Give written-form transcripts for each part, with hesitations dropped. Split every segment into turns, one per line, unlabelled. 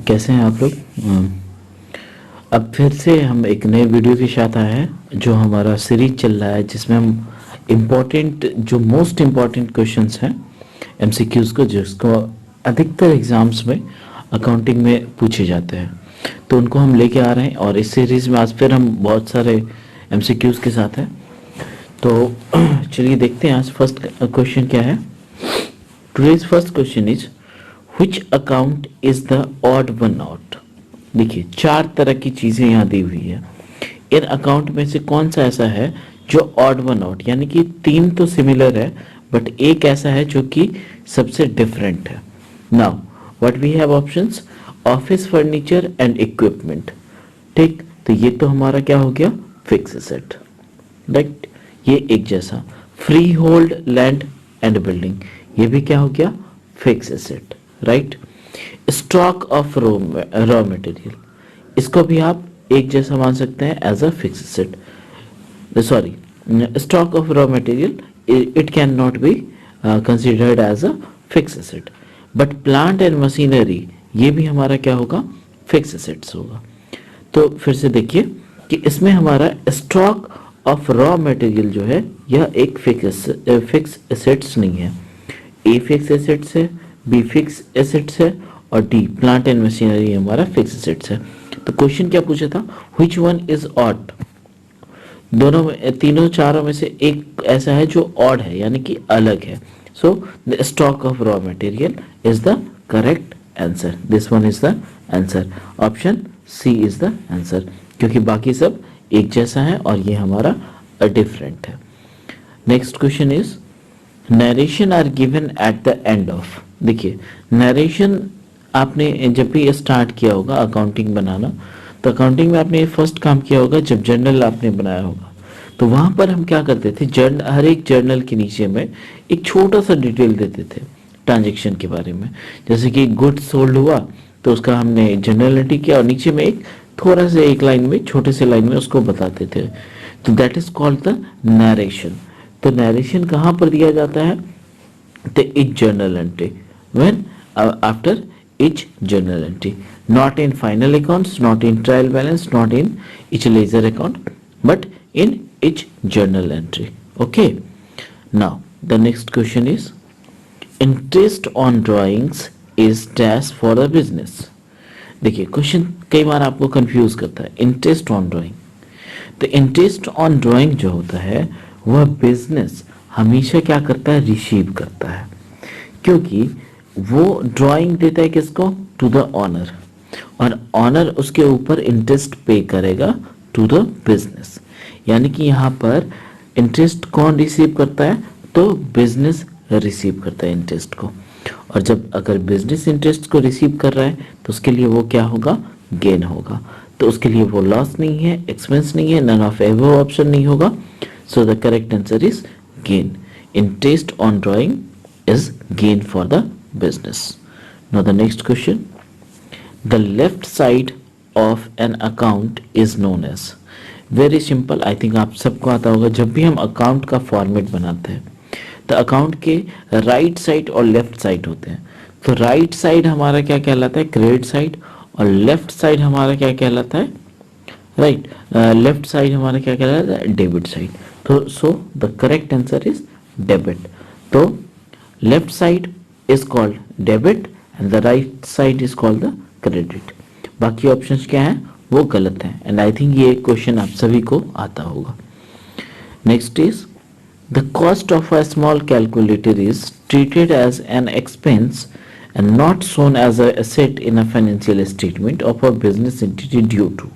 कैसे हैं आप लोग। अब फिर से हम एक नए वीडियो के साथ आए हैं जो हमारा सीरीज चल रहा है जिसमें हम इम्पोर्टेंट जो मोस्ट इम्पॉर्टेंट क्वेश्चंस हैं एमसीक्यूज को जिसको अधिकतर एग्जाम्स में अकाउंटिंग में पूछे जाते हैं तो उनको हम लेके आ रहे हैं और इस सीरीज में आज फिर हम बहुत सारे एमसीक्यूज के साथ हैं। तो चलिए देखते हैं आज फर्स्ट क्वेश्चन क्या है। Today's first question is which account is the odd one out. देखिए चार तरह की चीजें यहाँ दी हुई है। इन अकाउंट में से कौन सा ऐसा है जो ऑड वन आउट यानी कि तीन तो सिमिलर है बट एक ऐसा है जो कि सबसे डिफरेंट है। Now what we have options office furniture and equipment. ठीक, तो ये तो हमारा क्या हो गया फिक्स एसेट, राइट। ये एक जैसा free hold land and building, ये भी क्या हो गया fix asset, right. Stock of raw material, इसको भी आप एक जैसा मान सकते हैं as a fix asset. Sorry, stock of raw material it can not be considered as a fix asset, but plant and machinery ये भी हमारा क्या होगा फिक्स एसेट्स होगा। तो फिर से देखिए कि इसमें हमारा स्टॉक ऑफ रॉ मटेरियल जो है यह एक फिक्स एसेट्स नहीं है। ए फिक्स एसेट्स है, बी फिक्स एसेट्स है और डी प्लांट एंड मशीनरी हमारा फिक्स एसेट्स है। तो क्वेश्चन क्या पूछा था व्हिच वन इज ऑड। दोनों में तीनों चारों में से एक ऐसा है जो ऑड है यानी कि अलग है। So the stock of raw material is the correct answer. This one is the answer. Option C is the answer क्योंकि बाकी सब एक जैसा है और ये हमारा डिफरेंट है। Next question is narration are given at the end of. देखिए नरेशन आपने जब भी स्टार्ट किया होगा अकाउंटिंग बनाना तो अकाउंटिंग में आपने फर्स्ट काम किया होगा जब जर्नल आपने बनाया होगा तो वहां पर हम क्या करते थे हर एक जर्नल के नीचे में एक छोटा सा डिटेल देते थे ट्रांजेक्शन के बारे में। जैसे कि गुड्स सोल्ड हुआ तो उसका हमने जर्नल एंट्री किया और नीचे में एक थोड़ा सा एक लाइन में छोटे से लाइन में उसको बताते थे। तो that is called the narration. तो नरेशन कहाँ पर दिया जाता है तो each journal entry when after each journal entry, not in final accounts, not in trial balance, not in each ledger account, but in each journal entry. Okay, now the next question is interest on drawings is dash for the business. देखिए question कई बार आपको confuse करता है interest on drawing. तो interest on drawing जो होता है वह बिजनेस हमेशा क्या करता है रिसीव करता है क्योंकि वो ड्राइंग देता है किसको टू द ऑनर और ऑनर उसके ऊपर इंटरेस्ट पे करेगा टू द बिजनेस। यानी कि यहाँ पर इंटरेस्ट कौन रिसीव करता है तो बिजनेस रिसीव करता है इंटरेस्ट को। और जब अगर बिजनेस इंटरेस्ट को रिसीव कर रहा है तो उसके लिए वो क्या होगा गेन होगा। तो उसके लिए वो लॉस नहीं है एक्सपेंस नहीं है नन ऑफ एबव ऑप्शन नहीं होगा। सो the correct answer is gain. Interest on drawing is gain for the business. Now the next question. The left side of an account is known as. Very simple. I think आप सबको आता होगा जब भी हम account का format बनाते हैं तो अकाउंट के राइट साइड और लेफ्ट साइड होते हैं। तो राइट साइड हमारा क्या कहलाता है क्रेडिट साइड और लेफ्ट साइड हमारा क्या कहलाता है राइट लेफ्ट साइड हमारा क्या कहलाता है डेबिट साइड। तो so the correct answer is debit. तो left side is called debit and the right side is called the credit. बाकी ऑप्शंस क्या हैं वो गलत हैं एंड आई थिंक ये क्वेश्चन आप सभी को आता होगा। Next is the cost of a small calculator is treated as an expense and not shown as a asset in a financial statement of a business entity due to.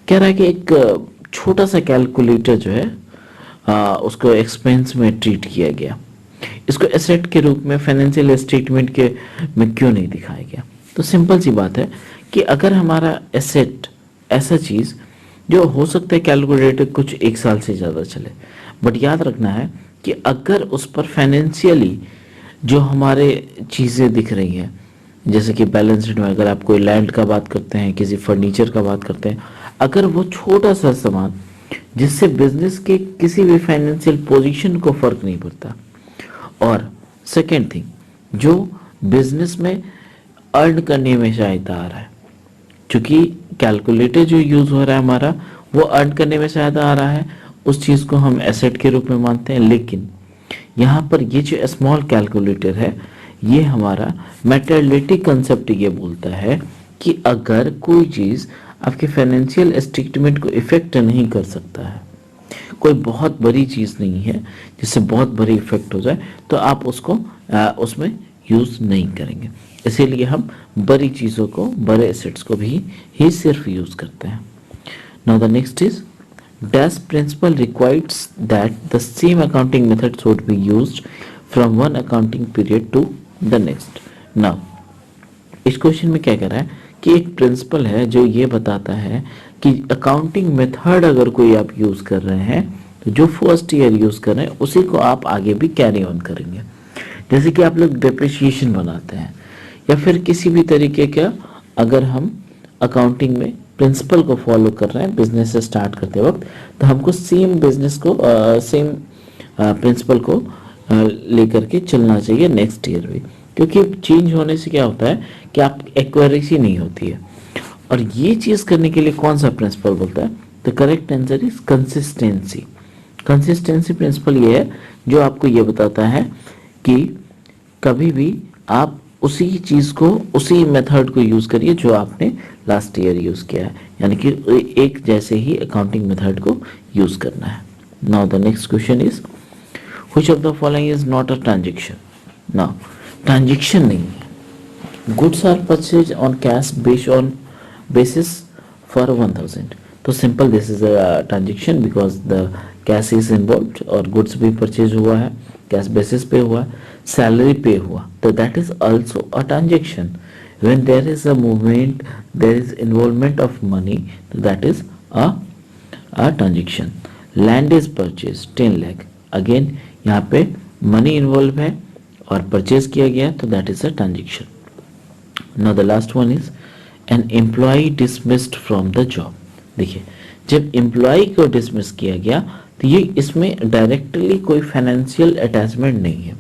कह रहा है कि एक छोटा सा कैलकुलेटर जो है उसको एक्सपेंस में ट्रीट किया गया, इसको एसेट के रूप में फाइनेंशियल स्टेटमेंट के में क्यों नहीं दिखाया गया। तो सिंपल सी बात है कि अगर हमारा एसेट ऐसा चीज जो हो सकता है कैलकुलेटर कुछ एक साल से ज़्यादा चले बट याद रखना है कि अगर उस पर फाइनेंशियली जो हमारे चीज़ें दिख रही हैं जैसे कि बैलेंस शीट में अगर आप कोई लैंड का बात करते हैं किसी फर्नीचर का बात करते हैं अगर वो छोटा सा सामान जिससे बिजनेस के किसी भी फाइनेंशियल पोजीशन को फर्क नहीं पड़ता और सेकेंड थिंग जो बिजनेस में अर्न करने में सहायता आ रहा है, क्योंकि कैलकुलेटर जो यूज हो रहा है हमारा वो अर्न करने में सहायता आ रहा है, उस चीज को हम एसेट के रूप में मानते हैं। लेकिन यहाँ पर ये जो स्मॉल कैलकुलेटर है ये हमारा मेटरलिटी कंसेप्ट ये बोलता है कि अगर कोई चीज आपके फाइनेंशियल स्टेटमेंट को इफेक्ट नहीं कर सकता है, कोई बहुत बड़ी चीज नहीं है जिससे बहुत बड़ी इफेक्ट हो जाए, तो आप उसको उसमें यूज नहीं करेंगे। इसीलिए हम बड़ी चीजों को, बड़े एसेट्स को भी ही सिर्फ यूज करते हैं। Now the next is dash principle requires that the same accounting method should be used from one accounting period to the next. Now इस क्वेश्चन में क्या कह रहा है कि एक प्रिंसिपल है जो ये बताता है कि अकाउंटिंग मेथड अगर कोई आप यूज कर रहे हैं तो जो फर्स्ट ईयर यूज कर रहे हैं उसी को आप आगे भी कैरी ऑन करेंगे। जैसे कि आप लोग डिप्रिसिएशन बनाते हैं या फिर किसी भी तरीके का अगर हम अकाउंटिंग में प्रिंसिपल को फॉलो कर रहे हैं बिजनेस से स्टार्ट करते वक्त, तो हमको सेम बिजनेस को सेम प्रिंसिपल को लेकर के चलना चाहिए नेक्स्ट ईयर भी, क्योंकि चेंज होने से क्या होता है कि आप एक्यूरेसी नहीं होती है। और ये चीज करने के लिए कौन सा प्रिंसिपल बोलता है? The correct answer is consistency. Consistency principle ये है जो आपको ये बताता है कि कभी भी आप उसी चीज को, उसी मेथड को यूज करिए जो आपने लास्ट ईयर यूज किया है, यानी कि एक जैसे ही अकाउंटिंग मेथड को यूज करना है। Now the next question is which of the following is not a transaction. Now transaction नहीं है। Goods are purchase on cash basis for 1000, तो simple this is a transaction because the cash is involved और goods भी purchase हुआ है, cash basis पे हुआ, salary पे हुआ, तो that is also a transaction. When there is a movement, there is involvement of money, तो that is a transaction. Land is purchase 10 lakh, again यहाँ पे मनी इन्वॉल्व है और परचेज किया गया, तो that is a transaction. Now the last one is an employee dismissed from the job. देखिए, जब एम्प्लॉय को डिसमिस किया गया तो ये इसमें डायरेक्टली कोई फाइनेंशियल अटैचमेंट नहीं है।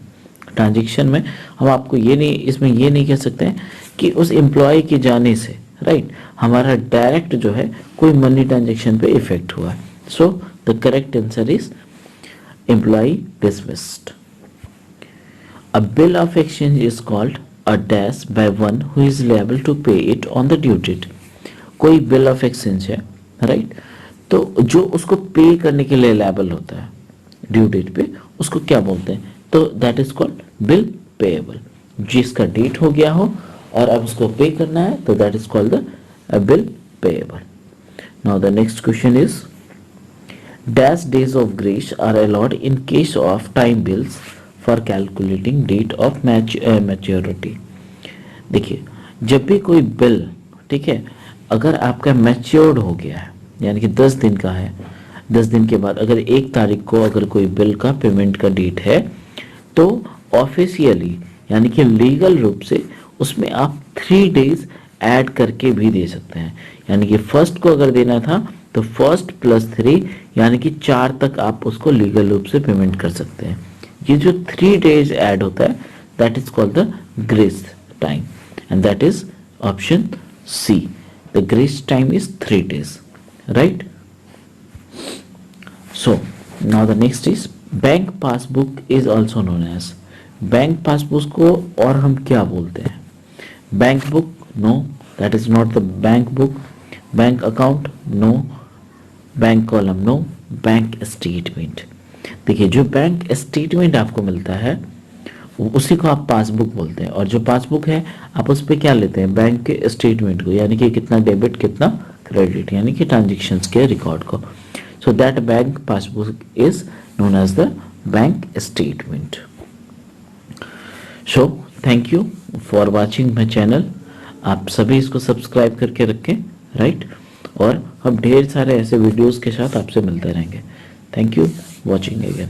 ट्रांजैक्शन में हम आपको ये नहीं, इसमें ये नहीं कह सकते हैं कि उस एम्प्लॉय के जाने से राइट हमारा डायरेक्ट जो है कोई मनी ट्रांजैक्शन पे इफेक्ट हुआ है। So the correct answer is employee dismissed. A bill of exchange is called a dash by one who is liable to pay it on the due date। कोई bill of exchange है right, तो जो उसको पे करने के लिए liable होता है ड्यू डेट पे, उसको क्या बोलते हैं? तो that is called bill payable. जिसका डेट हो गया हो और अब उसको पे करना है, तो that is called the bill payable. Now the next question is dash days of grace are allowed in case of time bills for calculating date of maturity। देखिए, जब भी कोई बिल, ठीक है, अगर आपका मैच्योर्ड हो गया है यानी कि 10 दिन का है, 10 दिन के बाद अगर 1 तारीख को अगर कोई बिल का पेमेंट का डेट है, तो ऑफिशियली यानी कि लीगल रूप से उसमें आप 3 डेज ऐड करके भी दे सकते हैं। यानी कि फर्स्ट को अगर देना था तो फर्स्ट प्लस 3 यानी कि 4 तक आप उसको लीगल रूप से पेमेंट कर सकते हैं। ये जो 3 डेज ऐड होता है that is called the grace time and that is option C. The grace time is 3 days, right? So now the next is bank passbook is also known as. Bank passbook को और हम क्या बोलते हैं? Bank book, no, that is not the bank book. Bank account, no. Bank column, no. Bank statement, देखिए जो bank statement आपको मिलता है उसी को आप पासबुक बोलते हैं, और जो पासबुक है आप उस पर क्या लेते हैं? बैंक के स्टेटमेंट को, यानी कि कितना डेबिट कितना क्रेडिट, यानी कि ट्रांजेक्शन्स के रिकॉर्ड को। So that bank passbook is known as the bank statement. So thank you for watching my channel. आप सभी इसको सब्सक्राइब करके रखें, राइट? और हम ढेर सारे ऐसे वीडियोस के साथ आपसे मिलते रहेंगे। Thank you watching again.